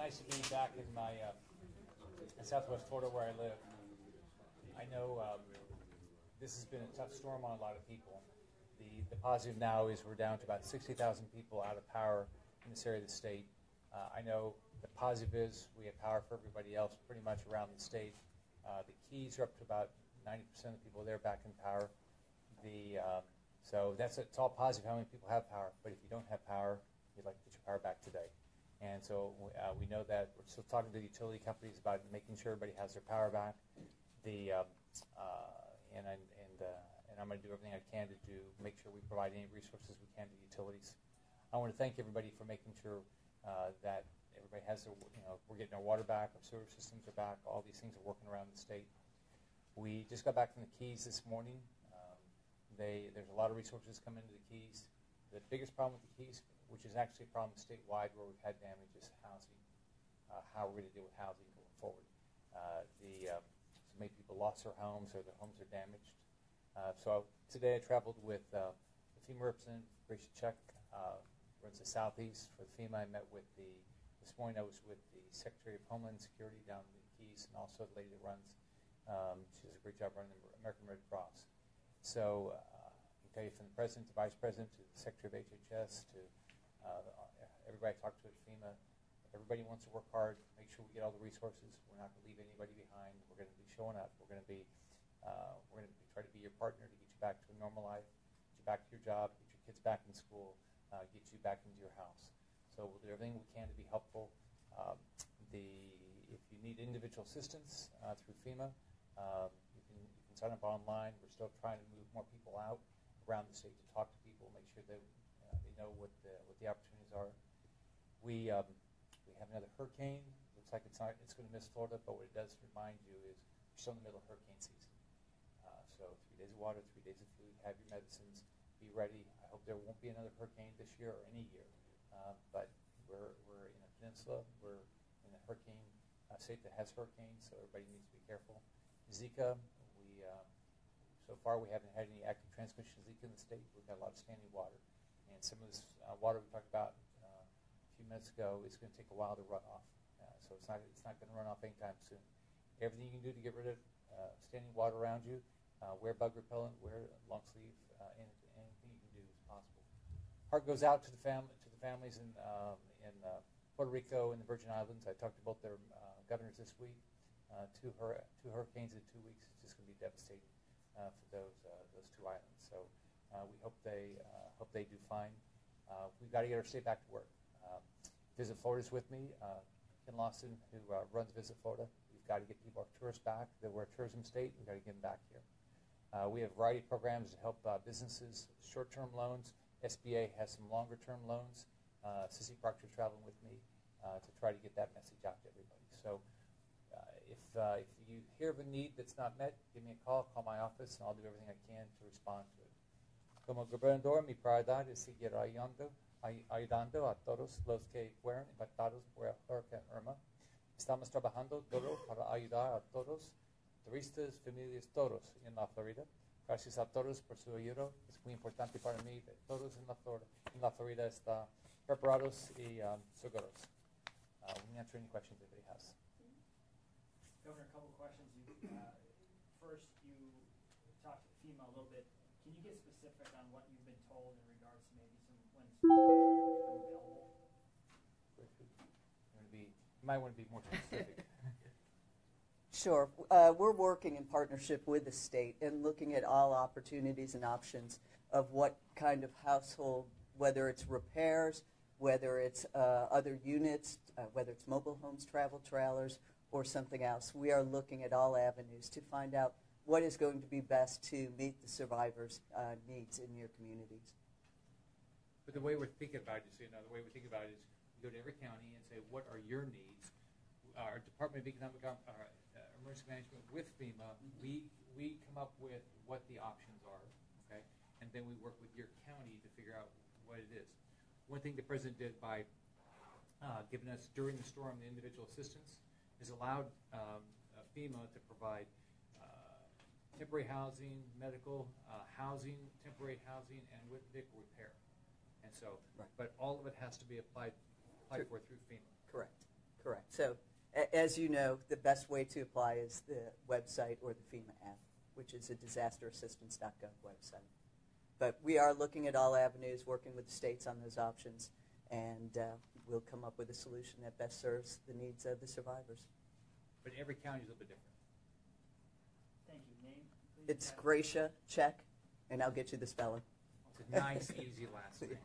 nice to be back in my in Southwest Florida where I live. I know this has been a tough storm on a lot of people. The positive now is we're down to about 60,000 people out of power in this area of the state. I know the positive is we have power for everybody else pretty much around the state. The Keys are up to about 90% of the people there back in power. So it's all positive how many people have power, but if you don't have power, you'd like to get your power back today. And so we know that we're still talking to the utility companies about making sure everybody has their power back. And I'm going to do everything I can to make sure we provide any resources we can to utilities. I want to thank everybody for making sure that everybody has their, we're getting our water back, our sewer systems are back, all these things are working around the state. We just got back from the Keys this morning. There's a lot of resources coming into the Keys. The biggest problem with the Keys, which is actually a problem statewide where we've had damage, is housing. How we're going to deal with housing going forward. So many people lost their homes or their homes are damaged. So today I traveled with the FEMA representative, Gracia Chuck, runs the Southeast for FEMA. I met with this morning I was with the Secretary of Homeland Security down in the Keys, and also the lady that runs, she does a great job running the American Red Cross. So I can tell you from the President to Vice President to the Secretary of HHS to everybody I talked to at FEMA, everybody wants to work hard, make sure we get all the resources. We're not going to leave anybody behind. We're going to be showing up. We're going to try to be your partner to get you back to a normal life, get you back to your job, get your kids back in school, get you back into your house. So we'll do everything we can to be helpful. If you need individual assistance through FEMA, you can sign up online. We're still trying to move more people out around the state to talk to people, make sure that they know what the opportunities are. We have another hurricane. Looks like it's going to miss Florida, but what it does remind you is we're still in the middle of hurricane season. So 3 days of water, 3 days of food, have your medicines, be ready. I hope there won't be another hurricane this year or any year, but we're in a peninsula. We're in a hurricane state that has hurricanes, so everybody needs to be careful. Zika, so far we haven't had any active transmission of Zika in the state. We've got a lot of standing water, and some of this water we talked about a few minutes ago is going to take a while to run off. So it's not going to run off anytime soon. Everything you can do to get rid of standing water around you, wear bug repellent, wear long sleeve, anything you can do is possible. Heart goes out to the families in Puerto Rico and the Virgin Islands. I talked to both their governors this week. Two hurricanes in 2 weeks. It's just going to be devastating for those two islands. So we hope they do fine. We've got to get our state back to work. Visit Florida's with me. Ken Lawson, who runs Visit Florida. We've got to get people, our tourists back. We're a tourism state. We've got to get them back here. We have a variety of programs to help businesses, short-term loans. SBA has some longer-term loans. Sissy Proctor's traveling with me to try to get that message out to everybody. So if you hear of a need that's not met, give me a call my office, and I'll do everything I can to respond to it. Como gobernador, mi prioridad es seguir ayudando a todos los que fueron impactados por el Hurricane Irma. Estamos trabajando duro para ayudar a todos, turistas, familias, todos en la Florida. Gracias a todos por su ayuda. Es muy importante para mí que todos en la Florida están preparados y seguros. We can answer any questions anybody has. Governor, a couple of questions. First, you talked to FEMA a little bit. Can you get specific on what you've been told in regards to maybe when become available? You might want to be more specific. Sure. We're working in partnership with the state and looking at all opportunities and options of what kind of household, whether it's repairs, whether it's other units, whether it's mobile homes, travel trailers, or something else. We are looking at all avenues to find out what is going to be best to meet the survivors' needs in your communities. But the way we're thinking about it, the way we think about it is we go to every county and say, what are your needs? Our Department of Economic Emergency Management with FEMA, we come up with what the options are, okay? And then we work with your county to figure out what it is. One thing the President did by giving us, during the storm, the individual assistance, is allowed FEMA to provide temporary housing, medical housing, temporary housing, and with vehicle repair. And so, right. But all of it has to be applied for through FEMA. Correct. So, as you know, the best way to apply is the website or the FEMA app, which is a disasterassistance.gov website. But we are looking at all avenues, working with the states on those options, and we'll come up with a solution that best serves the needs of the survivors. But every county is a little bit different. Thank you. Name, please. It's Gracia, check, and I'll get you the spelling. It's a nice, easy last name.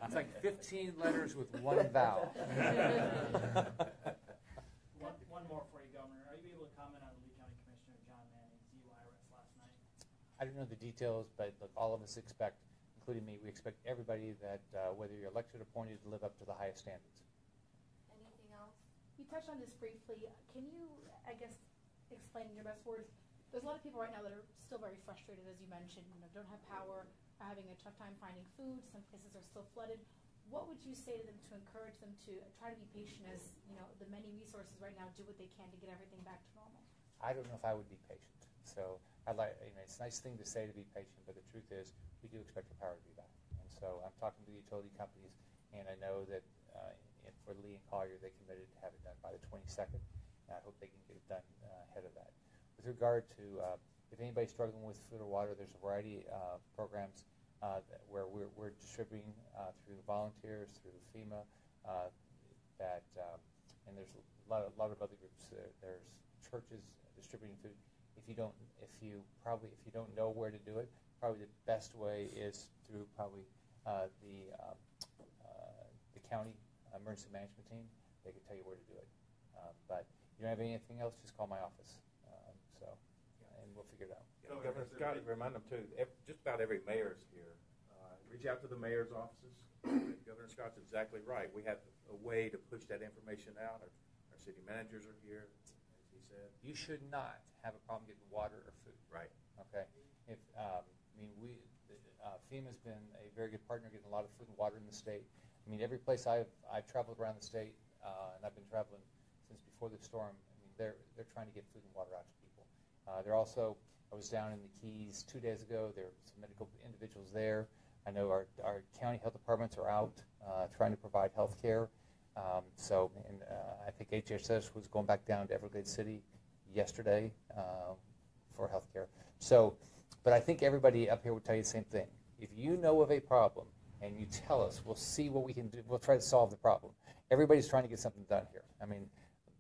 It's like 15 letters with one vowel. One more for you, Governor. Are you able to comment on the Lee County Commissioner John Manning's DUI arrest last night? I don't know the details, but look, all of us expect, including me, we expect everybody that whether you're elected or appointed to live up to the highest standards. Anything else? You touched on this briefly. Can you, I guess, explain in your best words? There's a lot of people right now that are still very frustrated, as you mentioned, don't have power, are having a tough time finding food. Some places are still flooded. What would you say to them to encourage them to try to be patient as, the many resources right now do what they can to get everything back to normal? I don't know if I would be patient. So it's a nice thing to say to be patient, but the truth is we do expect the power to be back. And so I'm talking to the utility companies, and I know that for Lee and Collier, they committed to have it done by the 22nd. And I hope they can get it done ahead of that. With regard to if anybody's struggling with food or water, there's a variety of programs where we're distributing through volunteers, through FEMA, and there's a lot of other groups. There's churches distributing food. If you don't know where to do it, probably the best way is through probably the county emergency management team. They can tell you where to do it. But if you don't have anything else, just call my office. And we'll figure it out. Yeah, Governor Scott, remind them too, just about every mayor's here. Reach out to the mayor's offices. Governor Scott's exactly right. We have a way to push that information out. Our city managers are here, as he said. You should not have a problem getting water or food. Right. Okay. FEMA's been a very good partner getting a lot of food and water in the state. Every place I've traveled around the state, and I've been traveling since before the storm. They're trying to get food and water out to people. They're also, I was down in the Keys 2 days ago. There were some medical individuals there. I know our county health departments are out trying to provide health care. I think HHS was going back down to Everglade City yesterday for health care. But I think everybody up here would tell you the same thing. If you know of a problem and you tell us, we'll see what we can do. We'll try to solve the problem. Everybody's trying to get something done here.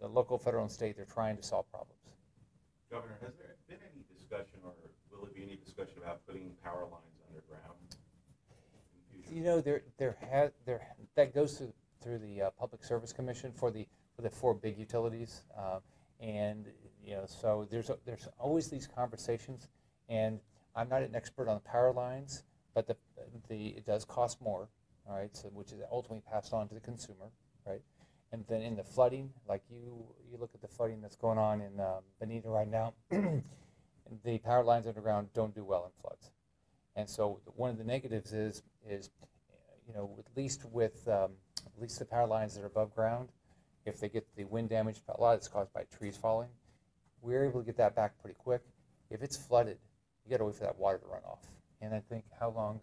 The local, federal, and state, they're trying to solve problems. Governor, has there been any discussion, or will there be any discussion about putting power lines underground in the future? That goes through the Public Service Commission for the 4 big utilities, so there's always these conversations, and I'm not an expert on the power lines, but it does cost more, all right, so which is ultimately passed on to the consumer, right? And then in the flooding, like you look at the flooding that's going on in Bonita right now, the power lines underground don't do well in floods. And so one of the negatives is at least the power lines that are above ground, if they get the wind damage, a lot of it's caused by trees falling, we're able to get that back pretty quick. If it's flooded, you got to wait for that water to run off. And I think how long's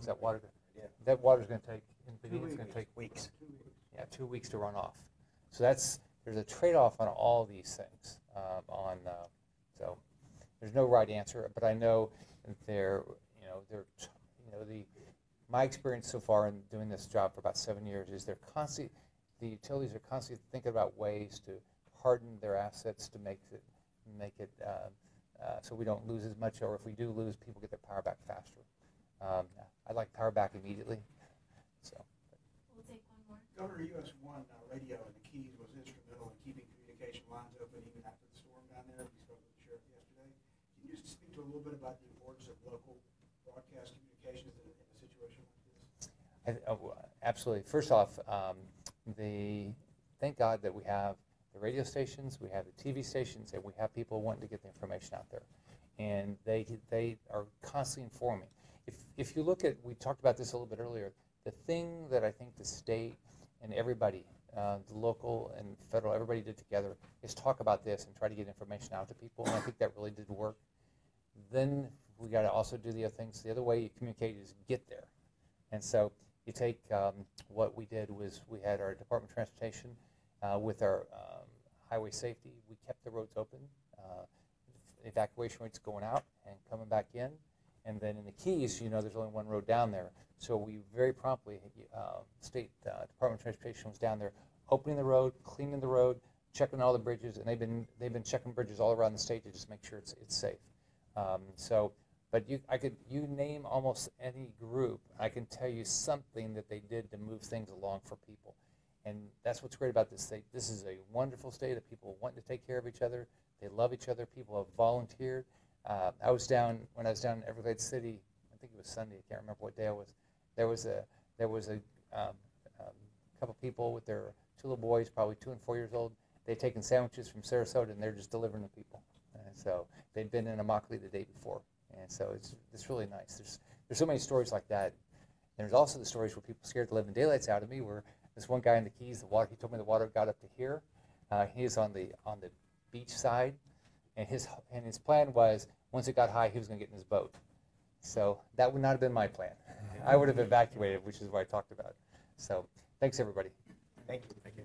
that water? Yeah. That water's going to take. It's going to take weeks. 2 weeks to run off. So there's a trade-off on all these things. So there's no right answer, but I know my experience so far in doing this job for about 7 years is the utilities are constantly thinking about ways to harden their assets to make it so we don't lose as much, or if we do lose, people get their power back faster. I'd like power back immediately. So. We'll take one more. Governor, US 1 radio in the Keys was instrumental in keeping communication lines open even after the storm down there. We spoke with the sheriff yesterday. Can you just speak to a little bit about the importance of local broadcast communications in a situation like this? Absolutely. First off, thank God that we have the radio stations, we have the TV stations, and we have people wanting to get the information out there. And they are constantly informing. If you look at, we talked about this a little bit earlier, the thing that I think the state and everybody, the local and federal, everybody did together is talk about this and try to get information out to people, and I think that really did work. Then we got to also do the other things. The other way you communicate is get there. And so You take what we did was we had our Department of Transportation with our highway safety. We kept the roads open, evacuation rates going out and coming back in. And then in the Keys, there's only one road down there. So we very promptly, State Department of Transportation was down there, opening the road, cleaning the road, checking all the bridges, and they've been checking bridges all around the state to just make sure it's safe. But you name almost any group, I can tell you something that they did to move things along for people. And that's what's great about this state. This is a wonderful state of people wanting to take care of each other. They love each other. People have volunteered. When I was down in Everglade City, I think it was Sunday, I can't remember what day it was. There was a couple people with their two little boys, probably 2 and 4 years old. They'd taken sandwiches from Sarasota, and they're just delivering to people. And so they'd been in Immokolee the day before. And so it's really nice. There's so many stories like that. And there's also the stories where people scared the living daylights out of me, where this one guy in the Keys, he told me the water got up to here. He is on the beach side, and his plan was, once it got high, he was going to get in his boat. So that would not have been my plan. I would have evacuated, which is what I talked about. So thanks, everybody. Thank you.